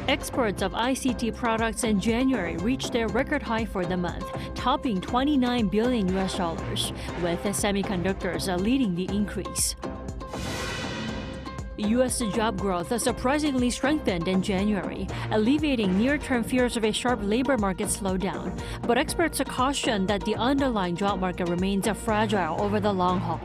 Exports of ICT products in January reached their record high for the month, topping $29 billion, with semiconductors leading the increase. U.S. job growth surprisingly strengthened in January, alleviating near-term fears of a sharp labor market slowdown. But experts caution that the underlying job market remains fragile over the long haul.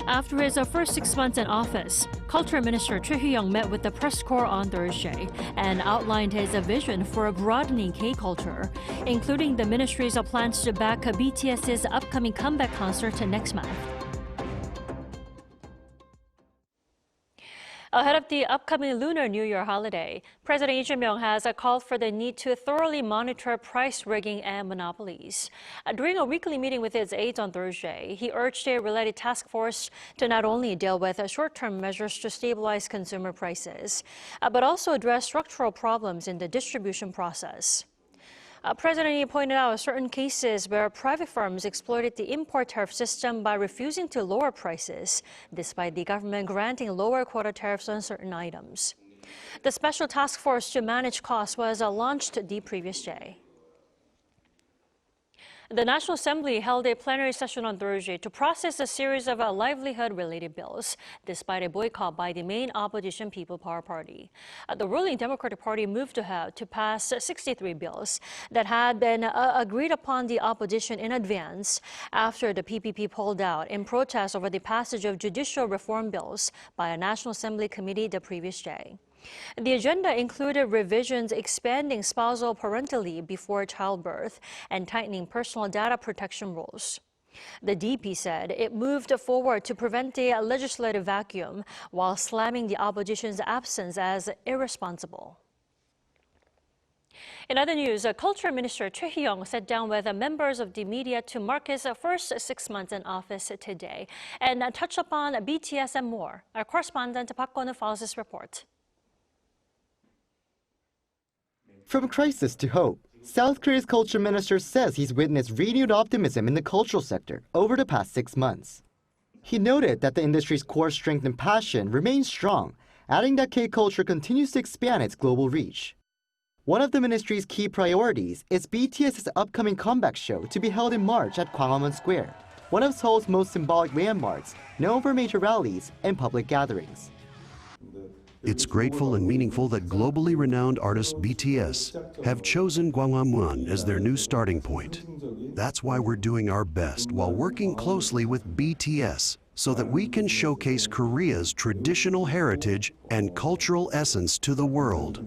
After his first 6 months in office, Culture Minister Choi met with the press corps on Thursday and outlined his vision for a broadening K-culture, including the ministry's plans to back BTS's upcoming comeback concert next month. Ahead of the upcoming Lunar New Year holiday, President Lee Jae-myung has called for the need to thoroughly monitor price rigging and monopolies. During a weekly meeting with his aides on Thursday, he urged a related task force to not only deal with short-term measures to stabilize consumer prices, but also address structural problems in the distribution process. President Lee pointed out certain cases where private firms exploited the import tariff system by refusing to lower prices, despite the government granting lower quota tariffs on certain items. The special task force to manage costs was launched the previous day. The National Assembly held a plenary session on Thursday to process a series of livelihood-related bills, despite a boycott by the main opposition People Power Party. The ruling Democratic Party moved to pass 63 bills that had been agreed upon the opposition in advance after the PPP pulled out in protest over the passage of judicial reform bills by a National Assembly committee the previous day. The agenda included revisions expanding spousal parental leave before childbirth and tightening personal data protection rules. The DP said it moved forward to prevent a legislative vacuum while slamming the opposition's absence as irresponsible. In other news, Culture Minister Choi sat down with members of the media to mark his first 6 months in office today and touch upon BTS and more. Our correspondent Park Kwon-woo follows this report. From crisis to hope, South Korea's culture minister says he's witnessed renewed optimism in the cultural sector over the past 6 months. He noted that the industry's core strength and passion remains strong, adding that K-culture continues to expand its global reach. One of the ministry's key priorities is BTS's upcoming comeback show to be held in March at Gwanghwamun Square, one of Seoul's most symbolic landmarks, known for major rallies and public gatherings. It's grateful and meaningful that globally renowned artist BTS have chosen Gwanghwamun as their new starting point. That's why we're doing our best while working closely with BTS so that we can showcase Korea's traditional heritage and cultural essence to the world.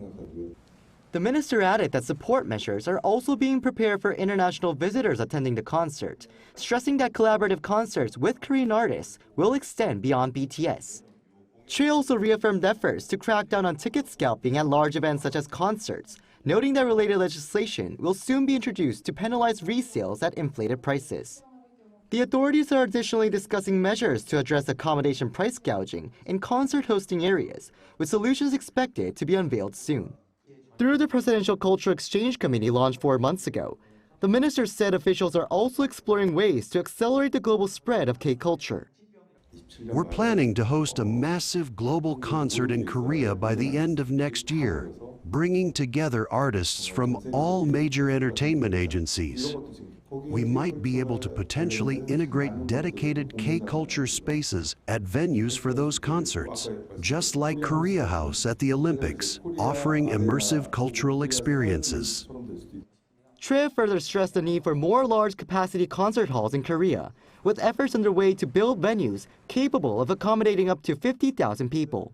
The minister added that support measures are also being prepared for international visitors attending the concert, stressing that collaborative concerts with Korean artists will extend beyond BTS. Choi also reaffirmed efforts to crack down on ticket scalping at large events such as concerts, noting that related legislation will soon be introduced to penalize resales at inflated prices. The authorities are additionally discussing measures to address accommodation price gouging in concert hosting areas, with solutions expected to be unveiled soon. Through the Presidential Cultural Exchange Committee launched 4 months ago, the minister said officials are also exploring ways to accelerate the global spread of K-culture. We're planning to host a massive global concert in Korea by the end of next year, bringing together artists from all major entertainment agencies. We might be able to potentially integrate dedicated K-culture spaces at venues for those concerts, just like Korea House at the Olympics, offering immersive cultural experiences. Choi further stressed the need for more large-capacity concert halls in Korea, with efforts underway to build venues capable of accommodating up to 50,000 people.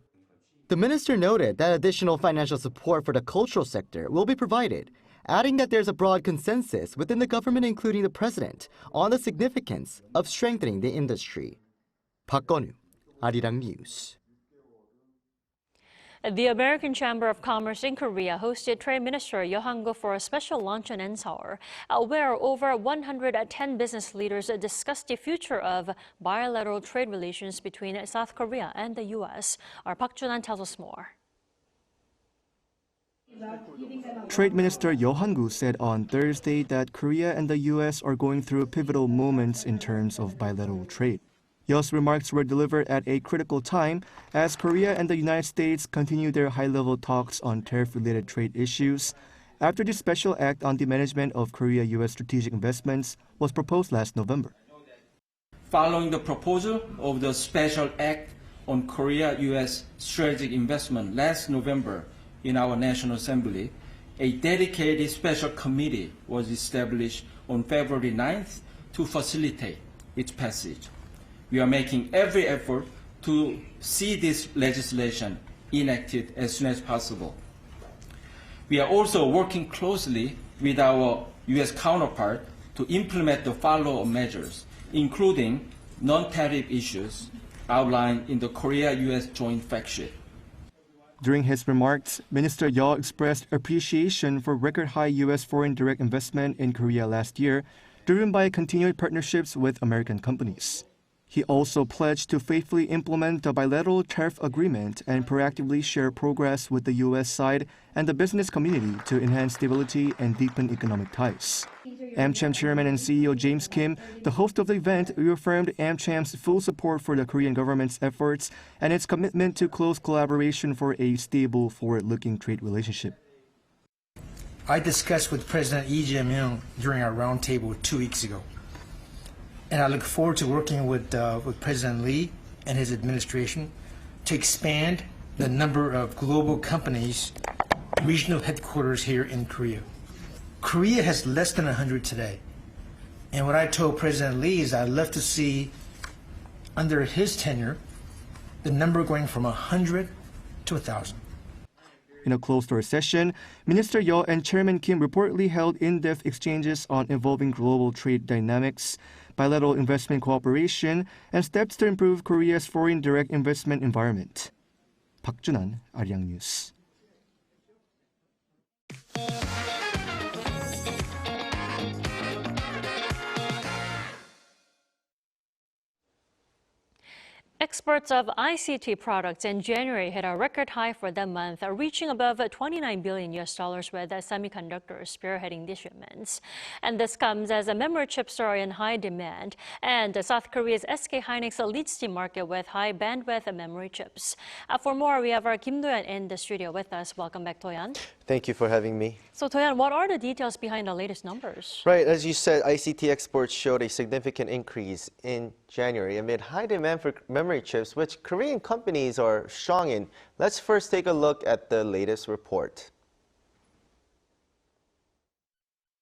The minister noted that additional financial support for the cultural sector will be provided, adding that there's a broad consensus within the government, including the president, on the significance of strengthening the industry. Park Kwon-woo, Arirang News. The American Chamber of Commerce in Korea hosted Trade Minister Yo Han-gu for a special luncheon in Seoul, where over 110 business leaders discussed the future of bilateral trade relations between South Korea and the U.S. Our Park Jun-han tells us more. Trade Minister Yo Han-gu said on Thursday that Korea and the U.S. are going through pivotal moments in terms of bilateral trade. Yo's remarks were delivered at a critical time as Korea and the United States continue their high-level talks on tariff-related trade issues after the Special Act on the Management of Korea-U.S. Strategic Investments was proposed last November. Following the proposal of the Special Act on Korea-U.S. Strategic Investment last November in our National Assembly, a dedicated special committee was established on February 9th to facilitate its passage. We are making every effort to see this legislation enacted as soon as possible. We are also working closely with our U.S. counterpart to implement the follow-up measures, including non-tariff issues outlined in the Korea-U.S. Joint Fact Sheet. During his remarks, Minister Yo expressed appreciation for record-high U.S. foreign direct investment in Korea last year, driven by continued partnerships with American companies. He also pledged to faithfully implement the bilateral tariff agreement and proactively share progress with the U.S. side and the business community to enhance stability and deepen economic ties. AMCHAM Chairman and CEO James Kim, the host of the event, reaffirmed AMCHAM's full support for the Korean government's efforts and its commitment to close collaboration for a stable, forward-looking trade relationship. I discussed with President Lee Jae-myung during our roundtable 2 weeks ago. And I look forward to working with President Lee and his administration to expand the number of global companies' regional headquarters here in Korea. Korea has less than 100 today. And what I told President Lee is I'd love to see, under his tenure, the number going from 100 to 1,000. In a closed-door session, Minister Yo and Chairman Kim reportedly held in-depth exchanges on evolving global trade dynamics, bilateral investment cooperation, and steps to improve Korea's foreign direct investment environment. 박준환, Arirang News. Exports of ICT products in January hit a record high for the month, reaching above $29 billion with Semiconductor spearheading these shipments. And this comes as memory chips are in high demand, and South Korea's SK hynix leads the market with high bandwidth memory chips. For more, we have our Kim Do-yeon in the studio with us. Welcome back, Do-yeon. Thank you for having me. So, Do-yeon, what are the details behind the latest numbers? Right, as you said, ICT exports showed a significant increase in January amid high demand for memory chips, which Korean companies are strong in. Let's first take a look at the latest report.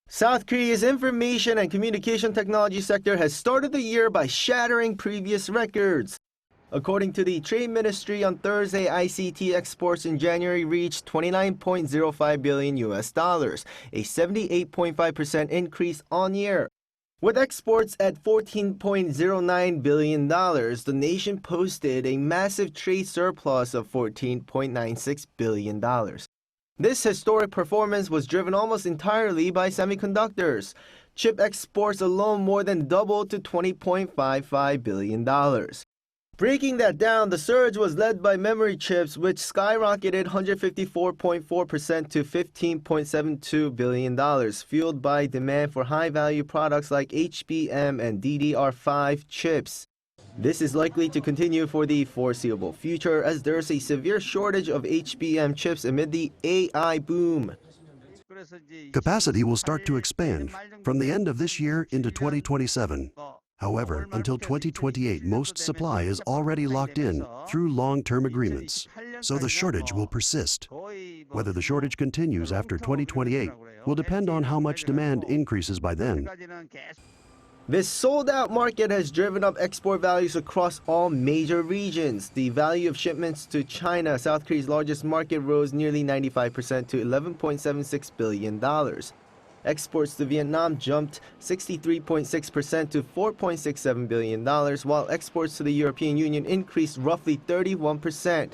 South Korea's information and communication technology sector has started the year by shattering previous records. According to the Trade Ministry on Thursday, ICT exports in January reached $29.05 billion, a 78.5% increase on year. With exports at $14.09 billion, the nation posted a massive trade surplus of $14.96 billion. This historic performance was driven almost entirely by semiconductors. Chip exports alone more than doubled to $20.55 billion. Breaking that down, the surge was led by memory chips, which skyrocketed 154.4% to $15.72 billion, fueled by demand for high-value products like HBM and DDR5 chips. This is likely to continue for the foreseeable future, as there's a severe shortage of HBM chips amid the AI boom. Capacity will start to expand from the end of this year into 2027. However, until 2028, most supply is already locked in through long-term agreements, so the shortage will persist. Whether the shortage continues after 2028 will depend on how much demand increases by then. This sold-out market has driven up export values across all major regions. The value of shipments to China, South Korea's largest market, rose nearly 95% to $11.76 billion. Exports to Vietnam jumped 63.6% to $4.67 billion, while exports to the European Union increased roughly 31%.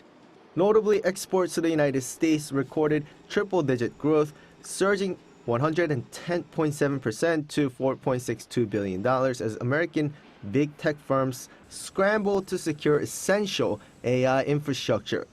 Notably, exports to the United States recorded triple-digit growth, surging 110.7% to $4.62 billion as American big tech firms scrambled to secure essential AI infrastructure.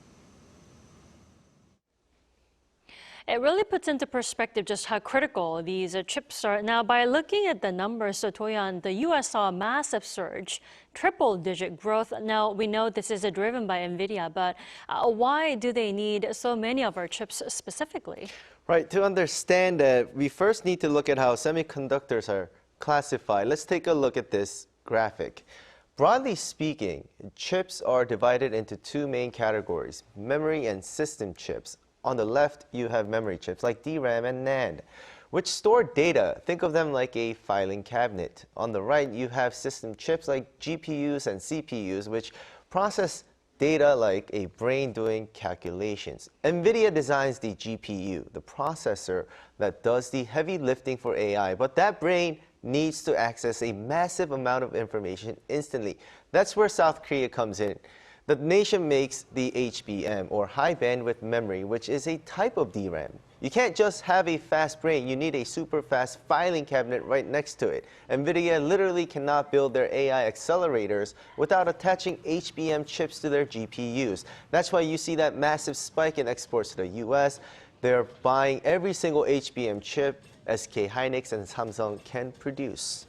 It really puts into perspective just how critical these chips are. Now, by looking at the numbers, so Toyan, the U.S. saw a massive surge, triple-digit growth. Now, we know this is driven by NVIDIA, but why do they need so many of our chips specifically? Right, to understand that, we first need to look at how semiconductors are classified. Let's take a look at this graphic. Broadly speaking, chips are divided into two main categories, memory and system chips. On the left, you have memory chips like DRAM and NAND, which store data. Think of them like a filing cabinet. On the right, you have system chips like GPUs and CPUs, which process data like a brain doing calculations. NVIDIA designs the GPU, the processor that does the heavy lifting for AI, but that brain needs to access a massive amount of information instantly. That's where South Korea comes in. The nation makes the HBM, or high bandwidth memory, which is a type of DRAM. You can't just have a fast brain, you need a super fast filing cabinet right next to it. NVIDIA literally cannot build their AI accelerators without attaching HBM chips to their GPUs. That's why you see that massive spike in exports to the US. They're buying every single HBM chip SK Hynix and Samsung can produce.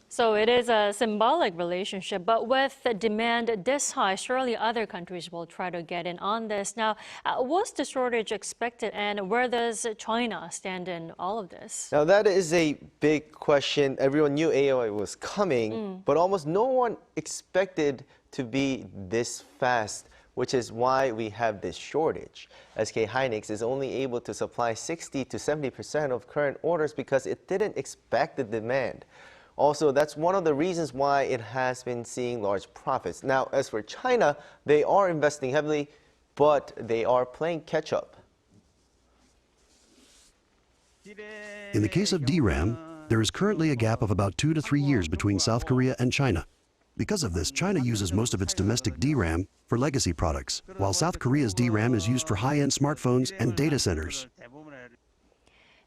So it is a symbolic relationship, but with the demand this high, surely other countries will try to get in on this. Now, was the shortage expected, and where does China stand in all of this? Now, that is a big question. Everyone knew AI was coming, but almost no one expected to be this fast, which is why we have this shortage. SK Hynix is only able to supply 60 to 70% of current orders because it didn't expect the demand. Also, that's one of the reasons why it has been seeing large profits. Now, as for China, they are investing heavily, but they are playing catch-up. In the case of DRAM, there is currently a gap of about 2 to 3 years between South Korea and China. Because of this, China uses most of its domestic DRAM for legacy products, while South Korea's DRAM is used for high-end smartphones and data centers.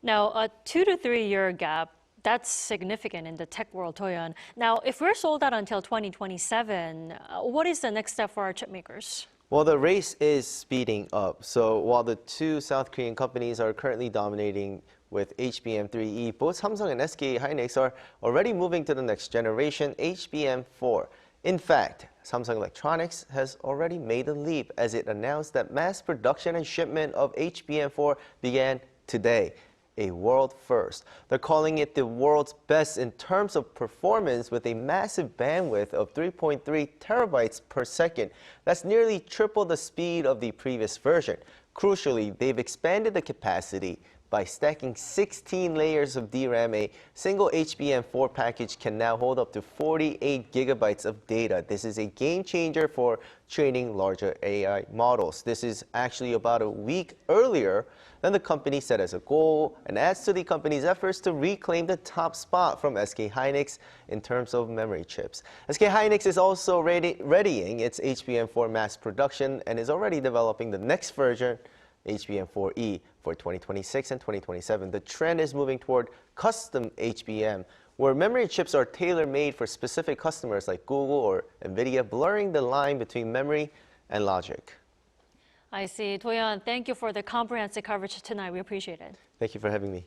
Now, a 2 to 3 year gap, that's significant in the tech world, Toyan. Now, if we're sold out until 2027, what is the next step for our chip makers? Well, the race is speeding up. So while the two South Korean companies are currently dominating with HBM3E, both Samsung and SK Hynix are already moving to the next generation, HBM4. In fact, Samsung Electronics has already made a leap as it announced that mass production and shipment of HBM4 began today. A world first. They're calling it the world's best in terms of performance with a massive bandwidth of 3.3 terabytes per second. That's nearly triple the speed of the previous version. Crucially, they've expanded the capacity by stacking 16 layers of DRAM. A single HBM4 package can now hold up to 48 gigabytes of data. This is a game changer for training larger AI models. This is actually about a week earlier than the company set as a goal and adds to the company's efforts to reclaim the top spot from SK Hynix in terms of memory chips. SK Hynix is also readying its HBM4 mass production and is already developing the next version, HBM4E, for 2026 and 2027. The trend is moving toward custom HBM, where memory chips are tailor-made for specific customers like Google or NVIDIA, blurring the line between memory and logic. I see. Toyan, thank you for the comprehensive coverage tonight. We appreciate it. Thank you for having me.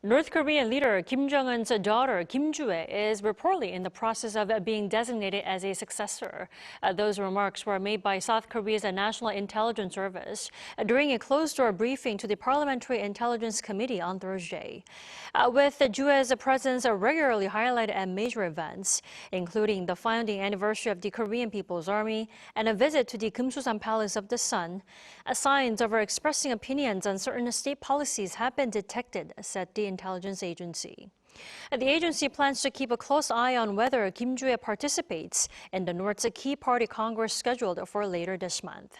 North Korean leader Kim Jong-un's daughter, Kim Joo-ae, is reportedly in the process of being designated as a successor. Those remarks were made by South Korea's National Intelligence Service during a closed-door briefing to the Parliamentary Intelligence Committee on Thursday. With Joo-ae's presence regularly highlighted at major events, including the founding anniversary of the Korean People's Army and a visit to the Kumsusan Palace of the Sun, signs of her expressing opinions on certain state policies have been detected, said the intelligence agency. The agency plans to keep a close eye on whether Kim Joo-ae participates in the North's Key Party Congress scheduled for later this month.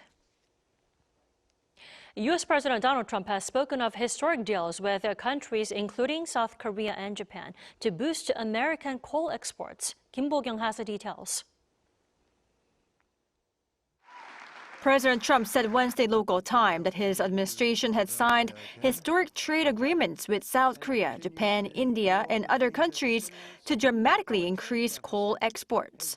U.S. President Donald Trump has spoken of historic deals with countries including South Korea and Japan to boost American coal exports. Kim Bo-kyung has the details. President Trump said Wednesday local time that his administration had signed historic trade agreements with South Korea, Japan, India, and other countries to dramatically increase coal exports.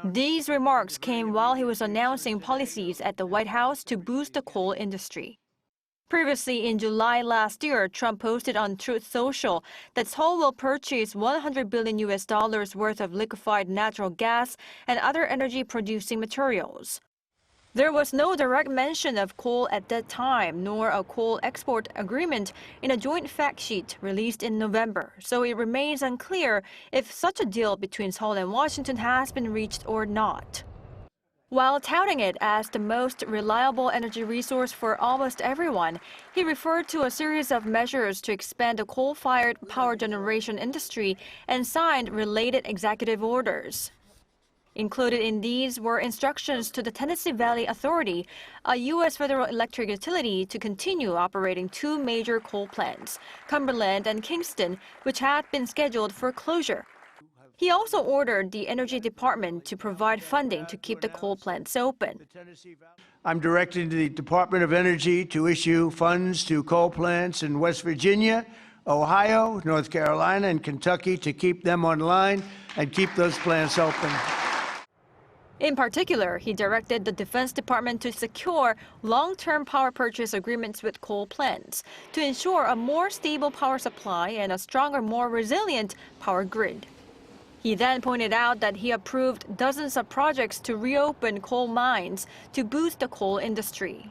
These remarks came while he was announcing policies at the White House to boost the coal industry. Previously, in July last year, Trump posted on Truth Social that Seoul will purchase $100 billion worth of liquefied natural gas and other energy-producing materials. There was no direct mention of coal at that time, nor a coal export agreement in a joint fact sheet released in November, so it remains unclear if such a deal between Seoul and Washington has been reached or not. While touting it as the most reliable energy resource for almost everyone, he referred to a series of measures to expand the coal-fired power generation industry and signed related executive orders. Included in these were instructions to the Tennessee Valley Authority, a U.S. federal electric utility, to continue operating two major coal plants, Cumberland and Kingston, which had been scheduled for closure. He also ordered the Energy Department to provide funding to keep the coal plants open. I'm directing the Department of Energy to issue funds to coal plants in West Virginia, Ohio, North Carolina, and Kentucky to keep them online and keep those plants open. In particular, he directed the Defense Department to secure long-term power purchase agreements with coal plants to ensure a more stable power supply and a stronger, more resilient power grid. He then pointed out that he approved dozens of projects to reopen coal mines to boost the coal industry.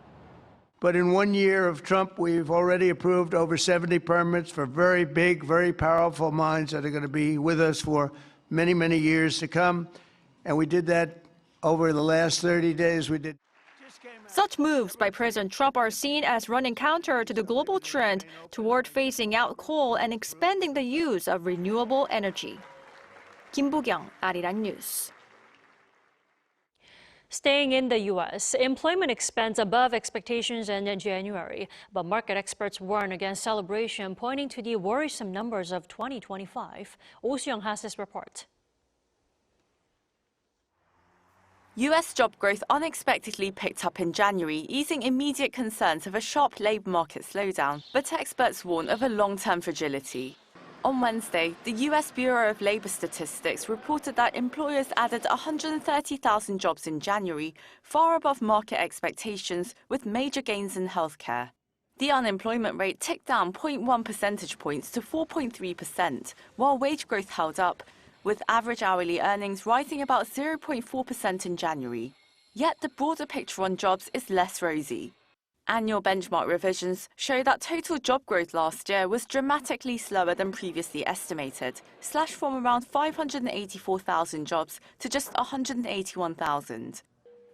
But in 1 year of Trump, we've already approved over 70 permits for very big, very powerful mines that are going to be with us for many, many years to come. And we did that over the last 30 days. Such moves by President Trump are seen as running counter to the global trend toward phasing out coal and expanding the use of renewable energy. Kim Bo-kyung, Arirang News. Staying in the U.S., employment expands above expectations in January, but market experts warn against celebration, pointing to the worrisome numbers of 2025. Oh Soo-young has this report. U.S. job growth unexpectedly picked up in January, easing immediate concerns of a sharp labor market slowdown, but experts warn of a long-term fragility. On Wednesday, the U.S. Bureau of Labor Statistics reported that employers added 130,000 jobs in January, far above market expectations, with major gains in healthcare. The unemployment rate ticked down 0.1 percentage points to 4.3%, while wage growth held up, with average hourly earnings rising about 0.4% in January. Yet the broader picture on jobs is less rosy. Annual benchmark revisions show that total job growth last year was dramatically slower than previously estimated, slashed from around 584,000 jobs to just 181,000.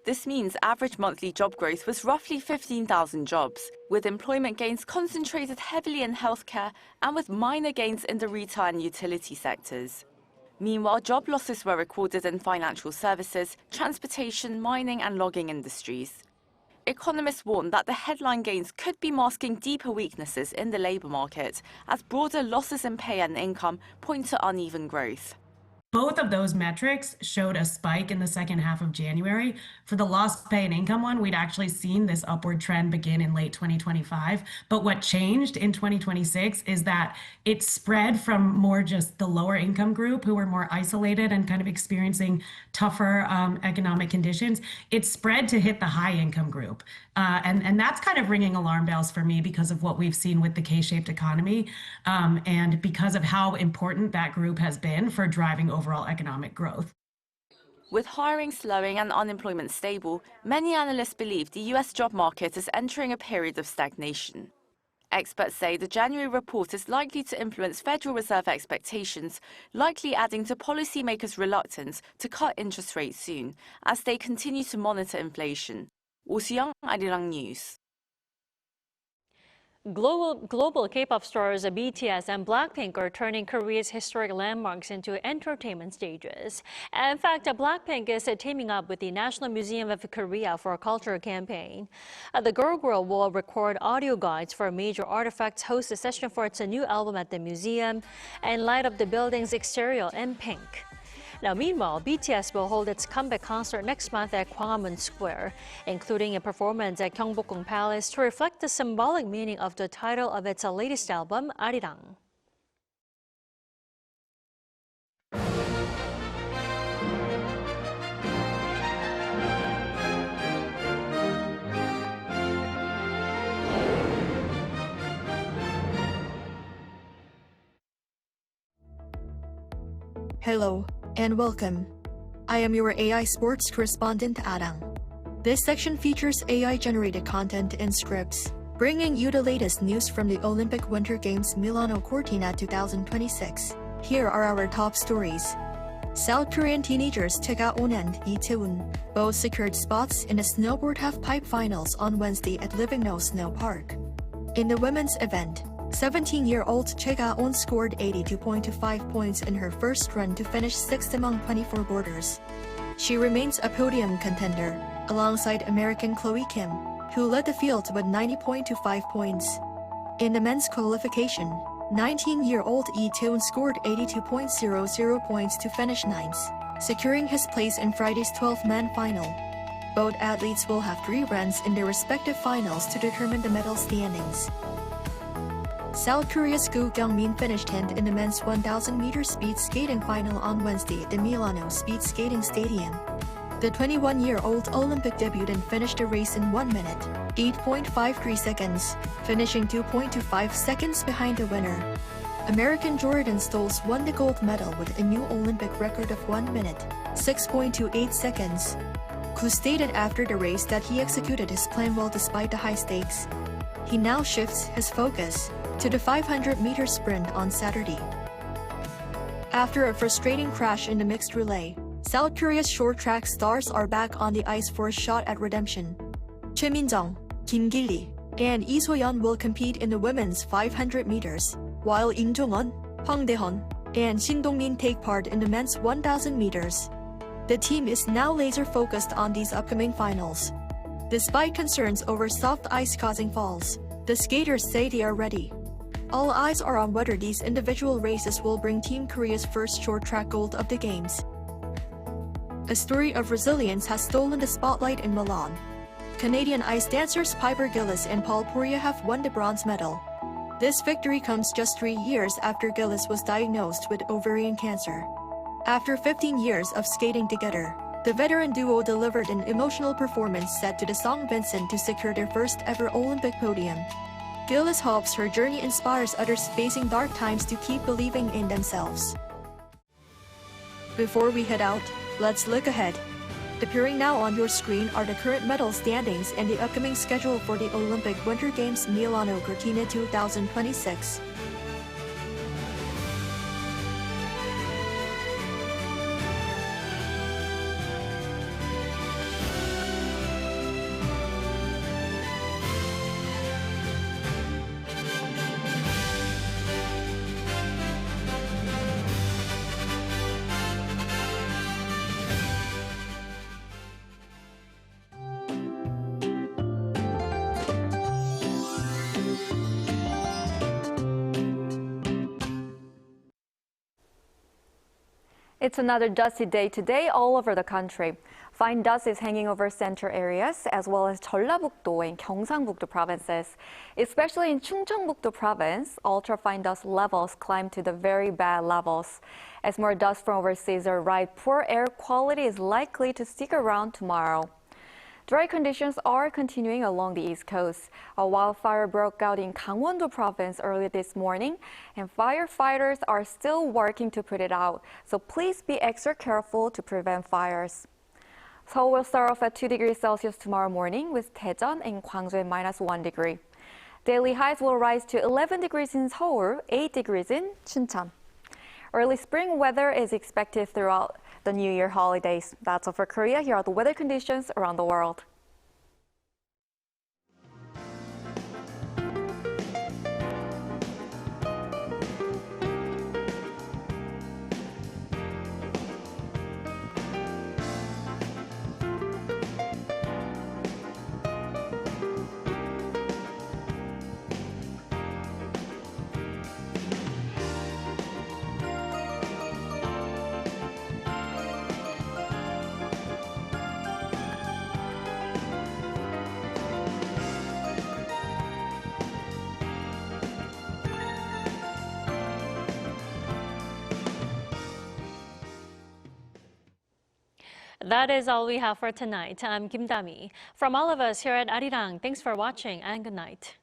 This means average monthly job growth was roughly 15,000 jobs, with employment gains concentrated heavily in healthcare and with minor gains in the retail and utility sectors. Meanwhile, job losses were recorded in financial services, transportation, mining and logging industries. Economists warn that the headline gains could be masking deeper weaknesses in the labor market, as broader losses in pay and income point to uneven growth. Both of those metrics showed a spike in the second half of January. For the lost pay and income one, we'd actually seen this upward trend begin in late 2025. But what changed in 2026 is that it spread from more just the lower income group who were more isolated and kind of experiencing tougher economic conditions. It spread to hit the high income group. And that's kind of ringing alarm bells for me because of what we've seen with the K-shaped economy and because of how important that group has been for driving overall economic growth. With hiring slowing and unemployment stable, many analysts believe the U.S. job market is entering a period of stagnation. Experts say the January report is likely to influence Federal Reserve expectations, likely adding to policymakers' reluctance to cut interest rates soon, as they continue to monitor inflation. Oh Soo-young, Arirang News. Global K-pop stars BTS and BLACKPINK are turning Korea's historic landmarks into entertainment stages. In fact, BLACKPINK is teaming up with the National Museum of Korea for a cultural campaign. The girl group will record audio guides for major artifacts, host a session for its new album at the museum, and light up the building's exterior in pink. Now, meanwhile, BTS will hold its comeback concert next month at Gwanghwamun Square, including a performance at Gyeongbokgung Palace to reflect the symbolic meaning of the title of its latest album, Arirang. Hello and welcome. I am your AI sports correspondent, Arirang. This section features AI-generated content and scripts, bringing you the latest news from the Olympic Winter Games Milano Cortina 2026. Here are our top stories. South Korean teenagers Tae-ga-on and Lee Tae-woon both secured spots in the snowboard half-pipe finals on Wednesday at Livingno Snow Park. In the women's event, 17-year-old Tae-ga-on scored 82.25 points in her first run to finish 6th among 24 boarders. She remains a podium contender, alongside American Chloe Kim, who led the field with 90.25 points. In the men's qualification, 19-year-old Lee Tae-woon scored 82.00 points to finish 9th, securing his place in Friday's 12-man final. Both athletes will have 3 runs in their respective finals to determine the medal standings. South Korea's Koo Kyung-min finished 10th in the men's 1,000-meter speed skating final on Wednesday at the Milano Speed Skating Stadium. The 21-year-old Olympic debutant finished the race in 1 minute, 8.53 seconds, finishing 2.25 seconds behind the winner. American Jordan Stolz won the gold medal with a new Olympic record of 1 minute, 6.28 seconds. Koo stated after the race that he executed his plan well despite the high stakes. He now shifts his focus to the 500-meter sprint on Saturday. After a frustrating crash in the mixed relay, South Korea's short track stars are back on the ice for a shot at redemption. Choi Min-jung, Kim Gil-lee, and Lee So-yeon will compete in the women's 500 meters, while Im Jong-un, Hwang Dae-hun, and Shin Dong-min take part in the men's 1,000 meters. The team is now laser-focused on these upcoming finals. Despite concerns over soft ice causing falls, the skaters say they are ready. All eyes are on whether these individual races will bring Team Korea's first short track gold of the Games. A story of resilience has stolen the spotlight in Milan. Canadian ice dancers Piper Gillis and Paul Poirier have won the bronze medal. This victory comes just 3 years after Gillis was diagnosed with ovarian cancer. After 15 years of skating together, the veteran duo delivered an emotional performance set to the song Vincent to secure their first ever Olympic podium. Gillis hopes her journey inspires others facing dark times to keep believing in themselves. Before we head out, let's look ahead. Appearing now on your screen are the current medal standings and the upcoming schedule for the Olympic Winter Games Milano Cortina 2026. It's another dusty day today all over the country. Fine dust is hanging over center areas as well as Jeollabuk-do and Gyeongsang-buk-do provinces. Especially in Chungcheongbuk-do province, ultrafine dust levels climb to the very bad levels. As more dust from overseas arrives, poor air quality is likely to stick around tomorrow. Dry conditions are continuing along the East Coast. A wildfire broke out in Gangwon-do province early this morning, and firefighters are still working to put it out, so please be extra careful to prevent fires. Seoul will start off at 2 degrees Celsius tomorrow morning, with Daejeon and Gwangju at -1 degree. Daily highs will rise to 11 degrees in Seoul, 8 degrees in Chuncheon. Early spring weather is expected throughout the New Year holidays. That's all for Korea. Here are the weather conditions around the world. That is all we have for tonight. I'm Kim Dami. From all of us here at Arirang, thanks for watching and good night.